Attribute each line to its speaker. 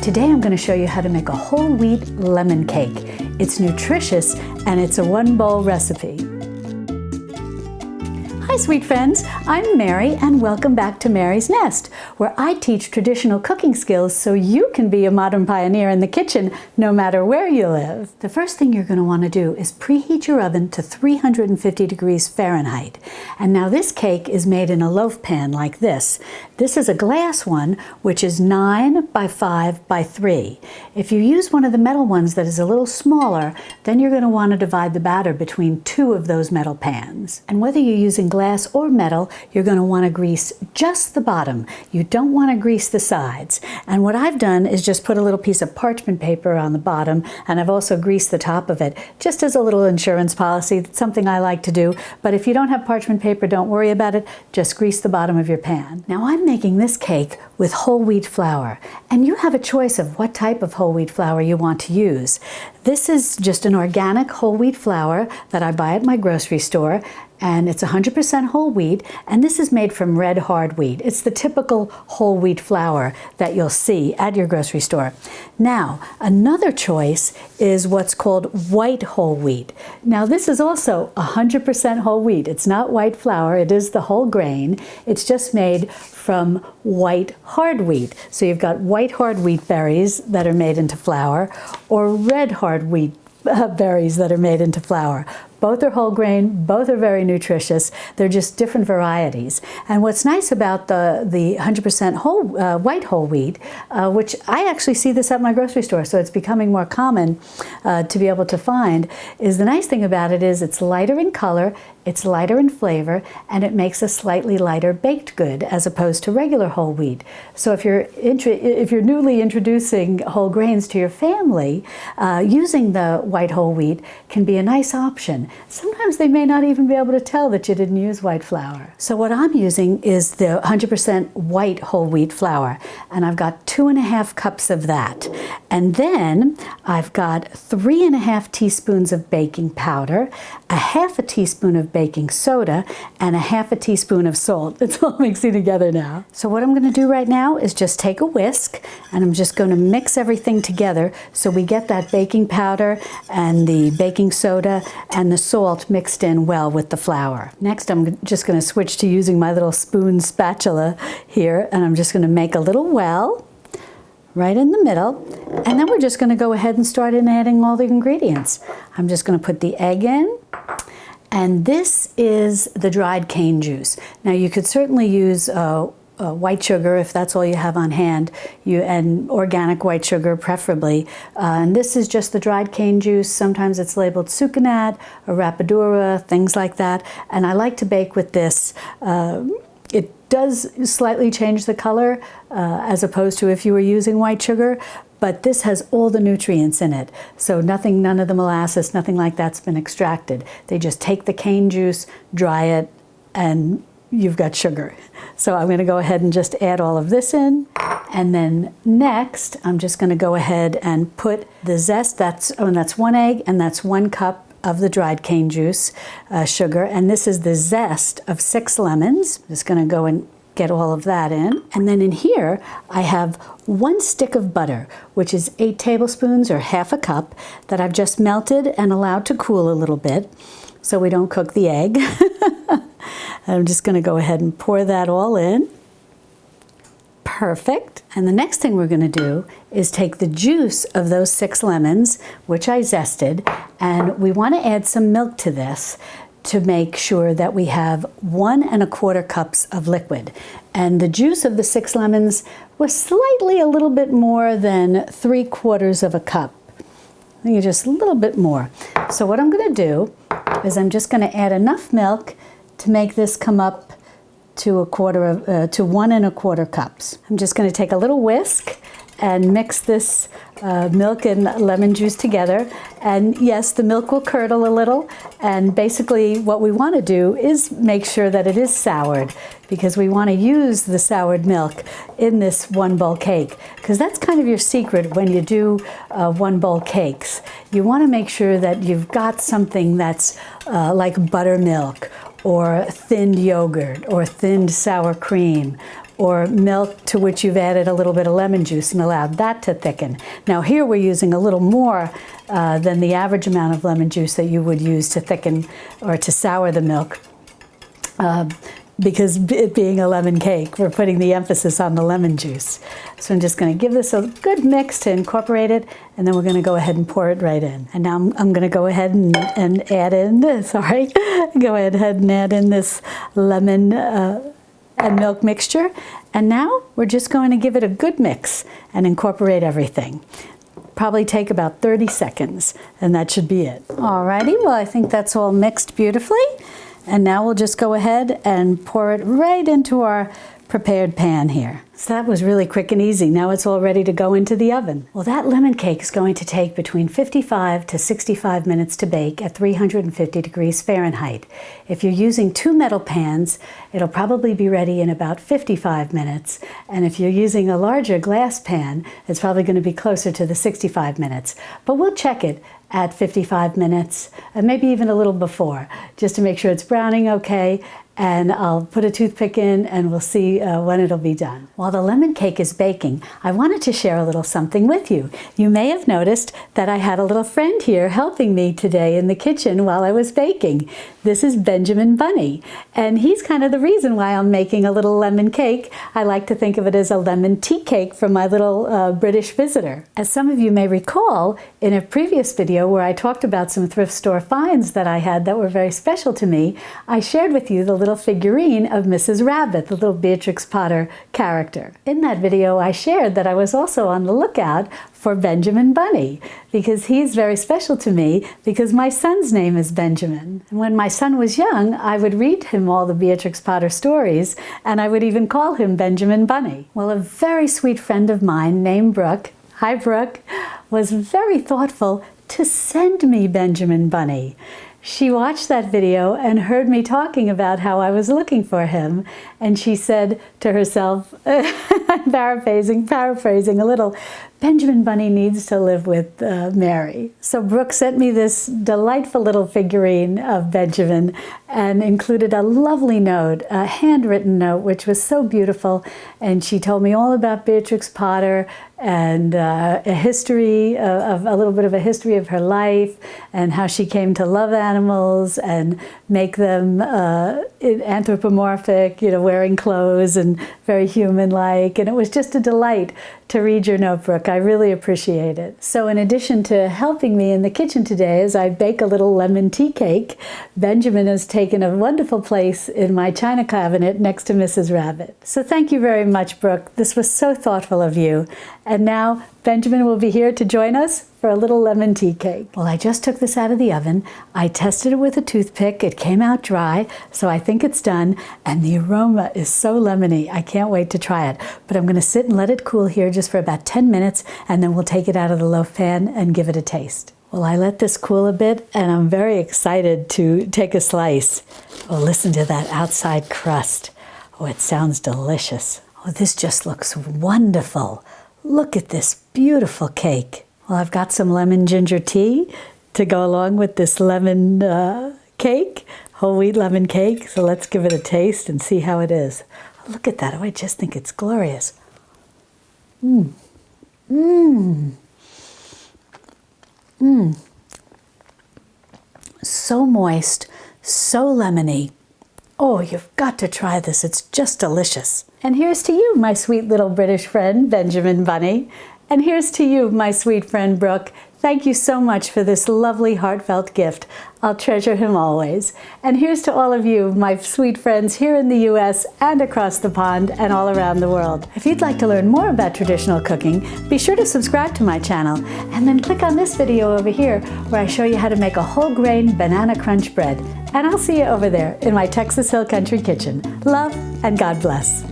Speaker 1: Today I'm going to show you how to make a whole wheat lemon cake. It's nutritious and it's a one-bowl recipe. Hi sweet friends, I'm Mary and welcome back to Mary's Nest, where I teach traditional cooking skills so you can be a modern pioneer in the kitchen no matter where you live. The first thing you're going to want to do is preheat your oven to 350 degrees Fahrenheit. And now this cake is made in a loaf pan like this. This is a glass one, which is 9 by 5 by 3. If you use one of the metal ones that is a little smaller, then you're going to want to divide the batter between two of those metal pans. And whether you're using glass or metal, you're going to want to grease just the bottom. You don't want to grease the sides. And what I've done is just put a little piece of parchment paper on the bottom, and I've also greased the top of it, just as a little insurance policy. It's something I like to do. But if you don't have parchment paper, don't worry about it. Just grease the bottom of your pan. Now I'm making this cake with whole wheat flour, and you have a choice of what type of whole wheat flour you want to use. This is just an organic whole wheat flour that I buy at my grocery store, and it's 100% whole wheat, and this is made from red hard wheat. It's the typical whole wheat flour that you'll see at your grocery store. Now, another choice is what's called white whole wheat. Now, this is also 100% whole wheat. It's not white flour, it is the whole grain. It's just made from white hard wheat. So you've got white hard wheat berries that are made into flour, or red hard wheat berries that are made into flour. Both are whole grain, both are very nutritious. They're just different varieties. And what's nice about the 100% white whole wheat, which I actually see this at my grocery store, so it's becoming more common to be able to find, is the nice thing about it is it's lighter in color, it's lighter in flavor, and it makes a slightly lighter baked good as opposed to regular whole wheat. So if you're newly introducing whole grains to your family, using the white whole wheat can be a nice option. Sometimes they may not even be able to tell that you didn't use white flour. So what I'm using is the 100% white whole wheat flour, and I've got 2½ cups of that. And then I've got 3½ teaspoons of baking powder, 1/2 teaspoon of baking soda, and 1/2 teaspoon of salt. It's all mixing together now. So what I'm going to do right now is just take a whisk, and I'm just going to mix everything together so we get that baking powder and the baking soda and the salt mixed in well with the flour. Next, I'm just going to switch to using my little spoon spatula here, and I'm just going to make a little well right in the middle, and then we're just going to go ahead and start in adding all the ingredients. I'm just going to put the egg in, and this is the dried cane juice. Now you could certainly use white sugar if that's all you have on hand, and organic white sugar preferably. And this is just the dried cane juice. Sometimes it's labeled sucanat or rapadura, things like that. And I like to bake with this. It does slightly change the color as opposed to if you were using white sugar, but this has all the nutrients in it. So none of the molasses, nothing like that's been extracted. They just take the cane juice, dry it, and you've got sugar. So I'm going to go ahead and just add all of this in. And then next, I'm just going to go ahead and put the zest. That's 1 egg, and that's 1 cup of the dried cane juice, sugar. And this is the zest of 6 lemons. I'm just going to go and get all of that in. And then in here, I have 1 stick of butter, which is 8 tablespoons or 1/2 cup that I've just melted and allowed to cool a little bit so we don't cook the egg. I'm just going to go ahead and pour that all in. Perfect. And the next thing we're going to do is take the juice of those 6 lemons, which I zested, and we want to add some milk to this to make sure that we have 1 1/4 cups of liquid. And the juice of the 6 lemons was slightly a little bit more than 3/4 of a cup. I think just a little bit more. So what I'm going to do is I'm just going to add enough milk to make this come up to 1 1/4 cups. I'm just going to take a little whisk and mix this milk and lemon juice together. And yes, the milk will curdle a little. And basically what we want to do is make sure that it is soured, because we want to use the soured milk in this 1 bowl cake, because that's kind of your secret when you do 1 bowl cakes. You want to make sure that you've got something that's like buttermilk or thinned yogurt or thinned sour cream or milk to which you've added a little bit of lemon juice and allowed that to thicken. Now here we're using a little more than the average amount of lemon juice that you would use to thicken or to sour the milk. Because it being a lemon cake, we're putting the emphasis on the lemon juice. So I'm just going to give this a good mix to incorporate it, and then we're going to go ahead and pour it right in. And now I'm going to go ahead and add in this, go ahead and add in this lemon and milk mixture. And now we're just going to give it a good mix and incorporate everything. Probably take about 30 seconds, and that should be it. Alrighty, well I think that's all mixed beautifully. And now we'll just go ahead and pour it right into our prepared pan here. So that was really quick and easy. Now it's all ready to go into the oven. Well, that lemon cake is going to take between 55 to 65 minutes to bake at 350 degrees Fahrenheit. If you're using 2 metal pans, it'll probably be ready in about 55 minutes. And if you're using a larger glass pan, it's probably going to be closer to the 65 minutes. But we'll check it at 55 minutes, and maybe even a little before, just to make sure it's browning okay. And I'll put a toothpick in and we'll see when it'll be done. While the lemon cake is baking, I wanted to share a little something with you. You may have noticed that I had a little friend here helping me today in the kitchen while I was baking. This is Benjamin Bunny, and he's kind of the reason why I'm making a little lemon cake. I like to think of it as a lemon tea cake for my little British visitor. As some of you may recall, in a previous video where I talked about some thrift store finds that I had that were very special to me, I shared with you the little figurine of Mrs. Rabbit, the little Beatrix Potter character. In that video, I shared that I was also on the lookout for Benjamin Bunny, because he's very special to me because my son's name is Benjamin. And when my son was young, I would read him all the Beatrix Potter stories, and I would even call him Benjamin Bunny. Well, a very sweet friend of mine named Brooke, hi Brooke, was very thoughtful to send me Benjamin Bunny. She watched that video and heard me talking about how I was looking for him, and she said to herself, paraphrasing a little, Benjamin Bunny needs to live with Mary. So Brooke sent me this delightful little figurine of Benjamin and included a lovely note, a handwritten note, which was so beautiful. And she told me all about Beatrix Potter and a little bit of a history of her life and how she came to love animals and make them anthropomorphic, wearing clothes and very human-like. And it was just a delight to read your notebook. I really appreciate it. So in addition to helping me in the kitchen today as I bake a little lemon tea cake, Benjamin has taken a wonderful place in my china cabinet next to Mrs. Rabbit. So thank you very much, Brooke. This was so thoughtful of you. And now Benjamin will be here to join us for a little lemon tea cake. Well, I just took this out of the oven. I tested it with a toothpick. It came out dry, so I think it's done. And the aroma is so lemony. I can't wait to try it. But I'm going to sit and let it cool here just for about 10 minutes, and then we'll take it out of the loaf pan and give it a taste. Well, I let this cool a bit, and I'm very excited to take a slice. Oh, listen to that outside crust. Oh, it sounds delicious. Oh, this just looks wonderful. Look at this beautiful cake. Well, I've got some lemon ginger tea to go along with this lemon cake, whole wheat lemon cake. So let's give it a taste and see how it is. Look at that. Oh, I just think it's glorious. Mmm. Mmm. Mmm. So moist, so lemony. Oh, you've got to try this. It's just delicious. And here's to you, my sweet little British friend, Benjamin Bunny. And here's to you, my sweet friend Brooke. Thank you so much for this lovely, heartfelt gift. I'll treasure him always. And here's to all of you, my sweet friends here in the US and across the pond and all around the world. If you'd like to learn more about traditional cooking, be sure to subscribe to my channel and then click on this video over here where I show you how to make a whole grain banana crunch bread. And I'll see you over there in my Texas Hill Country kitchen. Love and God bless.